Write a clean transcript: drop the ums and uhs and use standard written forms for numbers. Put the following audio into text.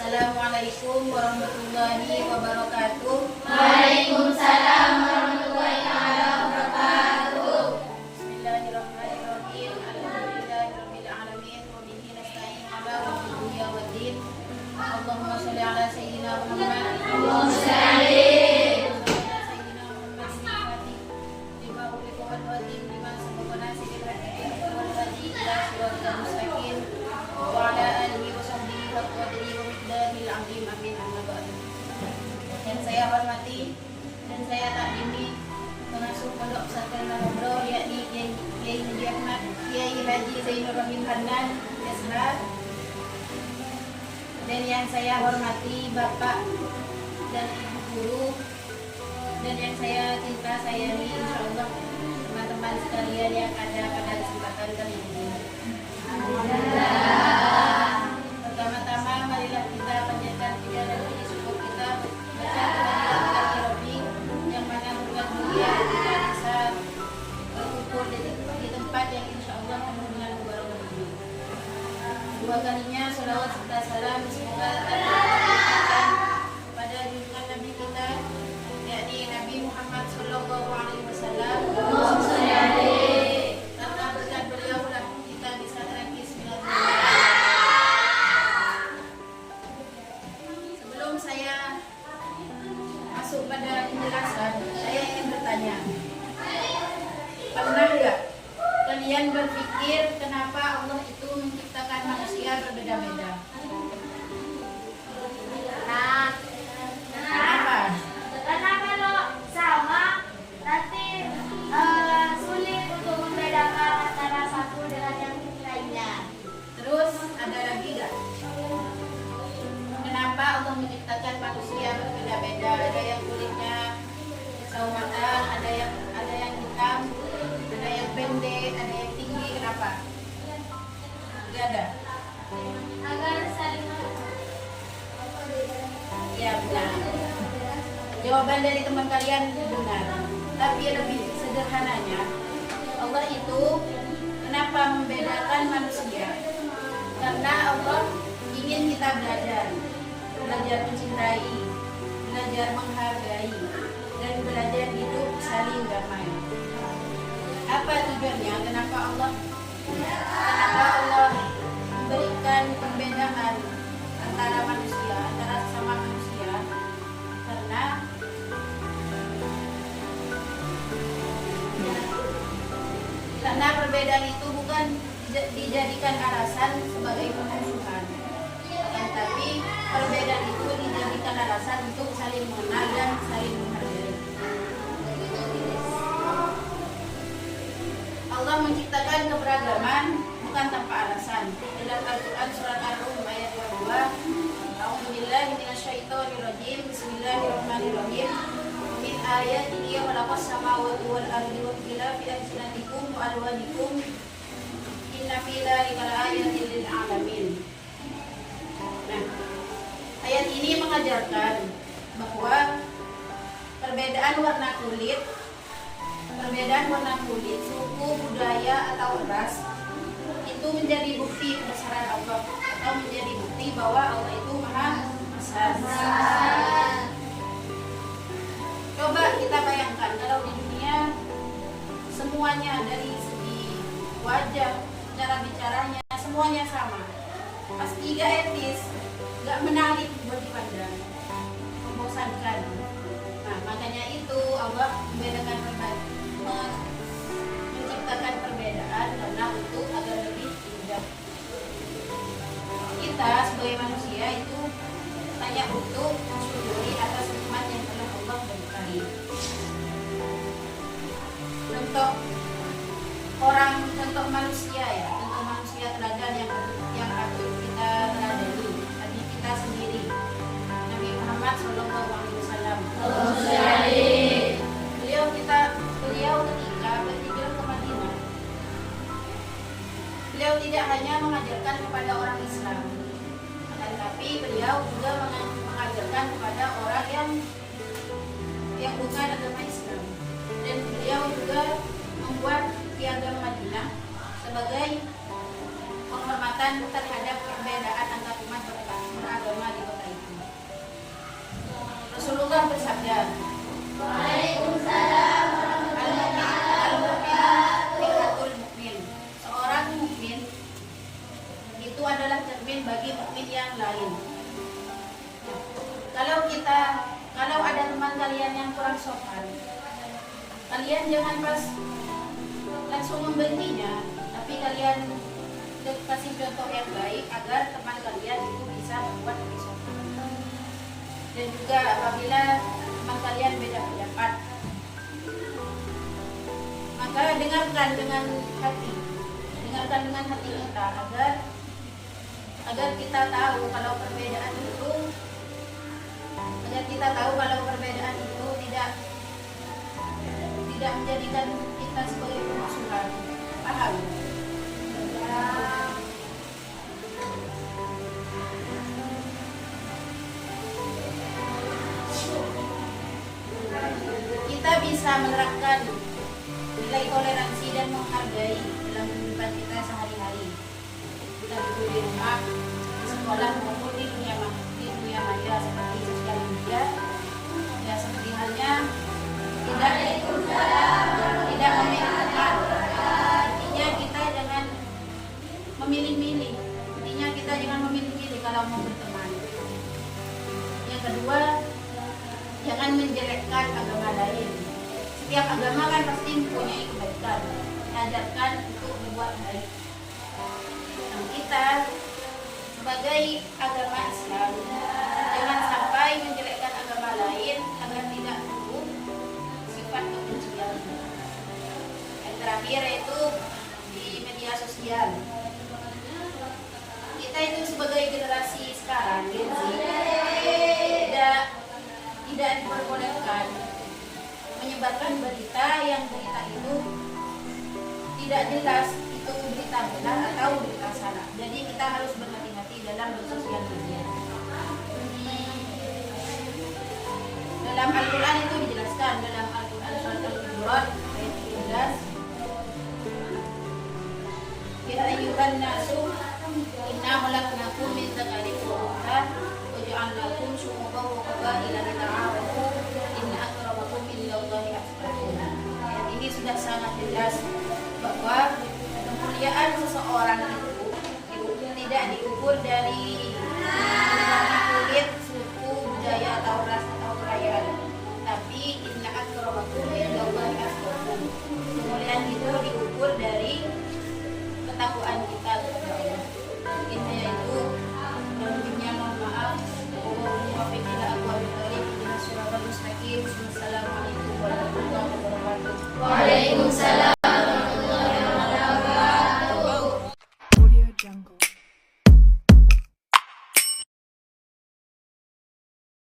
Assalamualaikum warahmatullahi wabarakatuh. Waalaikumsalam warahmatullahi wabarakatuh. Bismillahirrahmanirrahim. Alhamdulillahirabbil alamin wa bihi nasta'in ala umuri dunya waddin. Allahumma shalli ala sayyidina Muhammad. Allahumma shalli Sayyidina Muhammad lima uliku wal wadim lima sabaqana sidil hadirin wal hadi ila siratal mustaqim wa ala alihi wa sahbihi wa qadri wa miqdaril azim. Amin. Amma ba'du. Yang saya hormati dan saya takdimi pengasuh pondok pesantren Al-Obro, yakni Kiai Haji Ahmad Kiai Haji Zainur Rahim Hanan Yasra, dan yang saya hormati Bapak dan Ibu guru, dan yang saya cinta sayangi insyaallah teman-teman sekalian yang ada pada kesempatan kali ini. Pertama-tama marilah kita panjatkan puja dan puji syukur kita baca kehadirat Rabbi yang mana berkat mulia kita bisa berkumpul di tempat yang insyaallah penuh dengan keberkahan. Dua kalinya sholawat serta salam semoga tercurahkan pada junjungan Nabi kita, yakni Nabi Muhammad Sallallahu Alaihi Wasallam. Karena berkat beliau lah kita bisa terangkis Sebelum saya masuk pada penjelasan, saya ingin bertanya, pernah nggak kalian berpikir kenapa Allah itu menciptakan manusia berbeda-beda? Nah, Kenapa? karena kalau sama nanti sulit untuk membedakan antara satu dengan yang lainnya. Terus ada lagi nggak? Kenapa Allah menciptakan manusia berbeda-beda? Ada yang kulitnya sawo matang, ada yang hitam, ada yang pendek, ada yang tinggi. Kenapa? Nggak ada. Agar saling Ya benar. Jawaban dari teman kalian benar. Tapi lebih sederhananya, Allah itu kenapa membedakan manusia? Karena Allah ingin kita belajar mencintai, belajar menghargai, dan belajar hidup saling damai. Apa tujuannya? Kenapa Allah memberikan perbedaan antara manusia, antara sesama manusia? Karena perbedaan itu bukan dijadikan alasan sebagai pemusuhan, tetapi perbedaan itu dijadikan alasan untuk saling mengenal dan saling menghargai. Allah menciptakan keberagaman bukan tanpa alasan. Dalam Al-Quran surat Ar-Rum ayat 22, A'udzubillahi minasyaitonirrajim, Bismillahirrahmanirrahim. Min ayatihi khalaqas samawati wal ardi wa ikhtilafi alsinatikum wa alwanikum inna fi dzalika laayatin lil alamin. Nah, ayat ini mengajarkan bahwa perbedaan warna kulit, suku, budaya atau ras itu menjadi bukti kebesaran Allah, atau menjadi bukti bahwa Allah itu Maha Besar. Coba kita bayangkan kalau di dunia semuanya dari segi wajah, cara bicaranya semuanya sama, pasti gak etis, gak menarik buat dipandang, membosankan. Nah, makanya itu Allah menciptakan perbedaan karena untuk agar lebih indah. Kita sebagai manusia itu hanya untuk mensyukuri atas nikmat yang telah Allah berikan. Contoh manusia teladan yang patut kita teladani, Nabi kita sendiri, Nabi Muhammad Sallallahu Alaihi Wasallam. Beliau ketika berhijrah ke Madinah, beliau tidak hanya mengajarkan kepada orang Islam, tetapi beliau juga mengajarkan kepada orang yang bukan agama Islam. Dan beliau juga membuat piagam Madinah sebagai penghormatan terhadap perbedaan antar umat beragama di kota Rasulullah bersabda, Al-mu'min mukmin. Seorang mukmin itu adalah cermin bagi mukmin yang lain. Kalau ada teman kalian yang kurang sopan, kalian jangan pas langsung membencinya, tapi kalian kasih contoh yang baik agar teman kalian itu bisa membuat lebih sopan. Dan juga apabila teman kalian beda pendapat, maka dengarkan dengan hati kita agar kita tahu kalau perbedaan itu tidak menjadikan kita sebagai permusuhan. Paham? Kita bisa menerapkan nilai toleransi dan menghargai dalam kehidupan kita sehari-hari. Kita di rumah, di sekolah maupun di dunia maya seperti sosial media. Ya seperti halnya tidak memilih teman. Intinya kita jangan memilih-milih. Kalau mau berteman. Yang kedua, jangan menjelekkan agama lain. Setiap agama kan pasti mempunyai kebaikan. Ajarkan untuk berbuat baik. Dan kita sebagai agama Islam jangan sampai menjelekkan agama lain agar tidak tumbuh sifat kebencian. Yang terakhir yaitu di media sosial. Kita itu sebagai generasi sekarang Gen Z tidak diperbolehkan menyebarkan berita itu tidak jelas itu berita benar atau berita salah. Jadi kita harus berhati-hati dalam bersosial media. Dalam Al-Quran itu dijelaskan dalam Al-Quran surat Al-Hujurat ayat 13. Ya ayyuhan nasu inna khalaqnakum min dzakarin wa untha wa ja'alnakum syu'uban wa qabaila lita'arafu inna akramakum indallahi atqakum. Ayat ini sudah sangat jelas bahwa kemuliaan seseorang itu tidak diukur dari kulit, suku, budaya atau ras atau kekayaan, tapi inna akramakum indallahi atqakum. Kemuliaan itu diukur dari ketakwaan kita kepada Allah. Intinya itu dan ujungnya mohon maaf. Assalamualaikum warahmatullahi wabarakatuh. Waalaikumsalam.